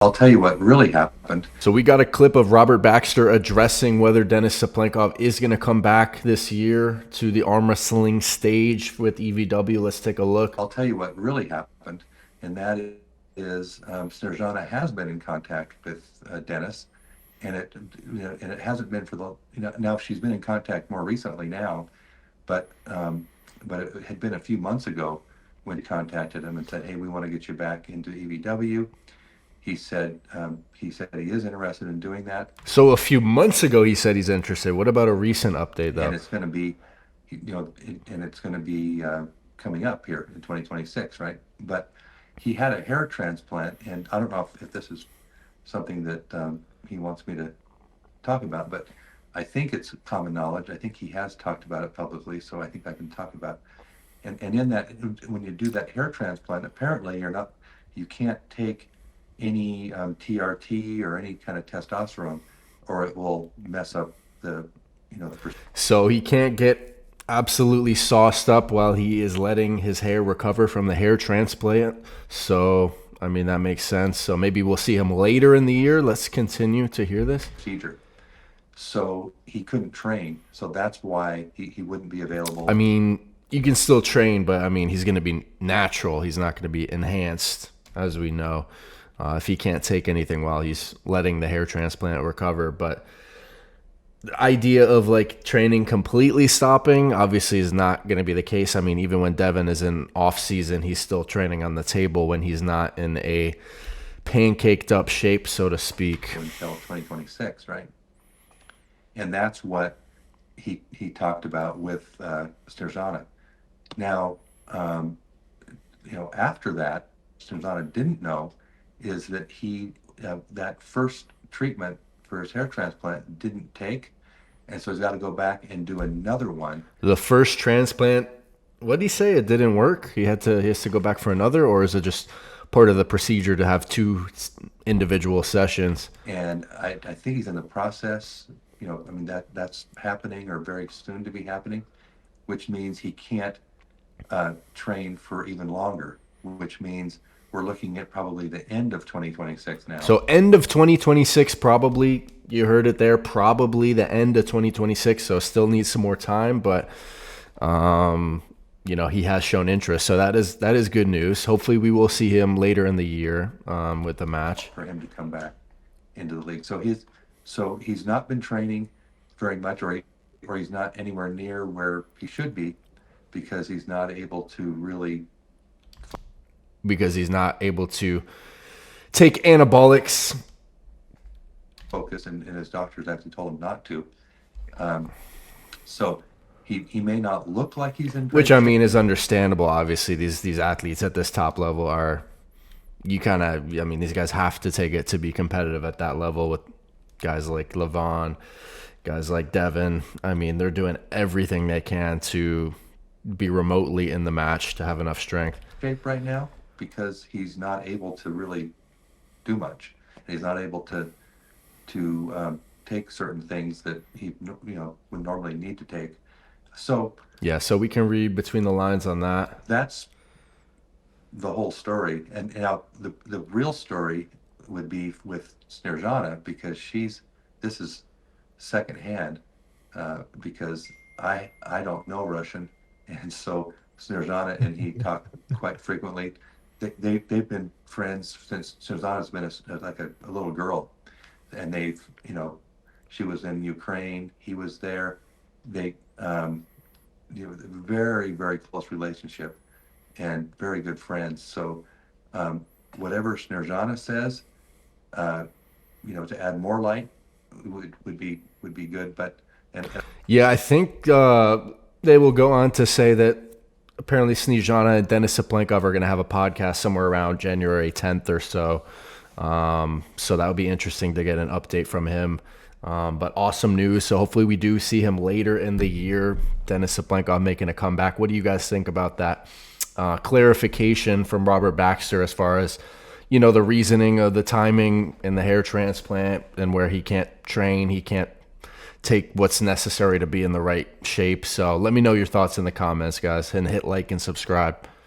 I'll tell you what really happened. So we got a clip of Robert Baxter addressing whether Denis Cyplenkov is going to come back this year to the arm wrestling stage with EVW. Let's take a look. I'll tell you what really happened, and that is Snežana has been in contact with Denis, and it hasn't been for the now she's been in contact more recently now, but it had been a few months ago when he contacted him and said, "Hey, we want to get you back into EVW." He said he is interested in doing that. So a few months ago he said he's interested. What about a recent update though? And it's going to be, coming up here in 2026, right? But he had a hair transplant, and I don't know if this is something that he wants me to talk about, but I think it's common knowledge. I think he has talked about it publicly, so I think I can talk about it. And in that, when you do that hair transplant, apparently you can't take any TRT or any kind of testosterone, or it will mess up the. So he can't get absolutely sauced up while he is letting his hair recover from the hair transplant. So, I mean, that makes sense. So maybe we'll see him later in the year. Let's continue to hear this. Procedure. So he couldn't train. So that's why he wouldn't be available. I mean, you can still train, but I mean, he's going to be natural. He's not going to be enhanced, as we know, if he can't take anything while he's letting the hair transplant recover. But the idea of like training completely stopping obviously is not going to be the case. I mean, even when Devin is in off season, he's still training on the table when he's not in a pancaked up shape, so to speak. Until 2026, right? And that's what he talked about with Snežana. Now, after that, Snežana didn't know is that that first treatment for his hair transplant didn't take, and so he's got to go back and do another one. The first transplant, what did he say? It didn't work. He has to go back for another, or is it just part of the procedure to have two individual sessions? And I think he's in the process. I mean that's happening or very soon to be happening, which means he can't train for even longer, which means we're looking at probably the end of 2026 now. So end of 2026, probably. You heard it there. Probably the end of 2026. So still needs some more time, but he has shown interest. So that is good news. Hopefully we will see him later in the year with the match for him to come back into the league. So he's not been training very much, or he's not anywhere near where he should be, because he's not able to take anabolics. Focus, and his doctors actually told him not to. So he may not look like he's in. Which I mean is understandable. Obviously, these athletes at this top level these guys have to take it to be competitive at that level with guys like Levon, guys like Devin. I mean, they're doing everything they can to be remotely in the match to have enough strength. Shape right now because he's not able to really do much. He's not able to take certain things that he would normally need to take. So we can read between the lines on that. That's the whole story, and now the real story would be with Snežana, because this is secondhand, because I don't know Russian, and so Snežana and he talk quite frequently. They've been friends since Snežana's been a little girl, and she was in Ukraine, he was there. They very, very close relationship and very good friends. So whatever Snežana says, to add more light would be good. But I think they will go on to say that apparently Snežana and Denis Cyplenkov are going to have a podcast somewhere around January 10th or so. So that would be interesting to get an update from him. But awesome news. So hopefully we do see him later in the year. Denis Cyplenkov making a comeback. What do you guys think about that clarification from Robert Baxter as far as, the reasoning of the timing and the hair transplant and where he can't train, he can't take what's necessary to be in the right shape. So let me know your thoughts in the comments, guys, and hit like and subscribe.